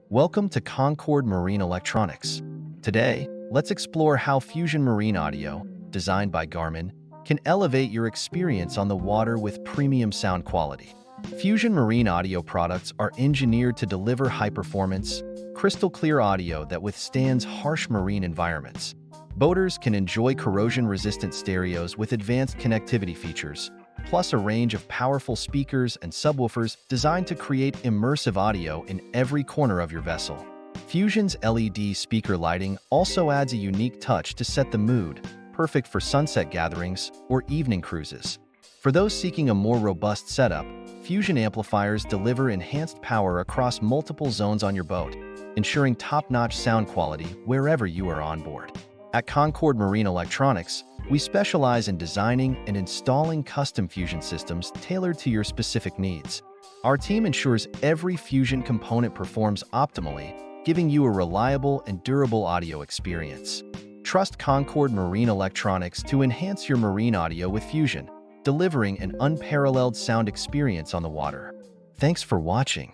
Welcome to Concord Marine Electronics. Today, let's explore how Fusion Marine Audio, designed by Garmin, can elevate your experience on the water with premium sound quality. Fusion Marine Audio products are engineered to deliver high-performance, crystal-clear audio that withstands harsh marine environments. Boaters can enjoy corrosion-resistant stereos with advanced connectivity features, plus a range of powerful speakers and subwoofers designed to create immersive audio in every corner of your vessel. Fusion's LED speaker lighting also adds a unique touch to set the mood, perfect for sunset gatherings or evening cruises. For those seeking a more robust setup, Fusion amplifiers deliver enhanced power across multiple zones on your boat, ensuring top-notch sound quality wherever you are on board. At Concord Marine Electronics, we specialize in designing and installing custom Fusion systems tailored to your specific needs. Our team ensures every Fusion component performs optimally, giving you a reliable and durable audio experience. Trust Concord Marine Electronics to enhance your marine audio with Fusion, delivering an unparalleled sound experience on the water. Thanks for watching.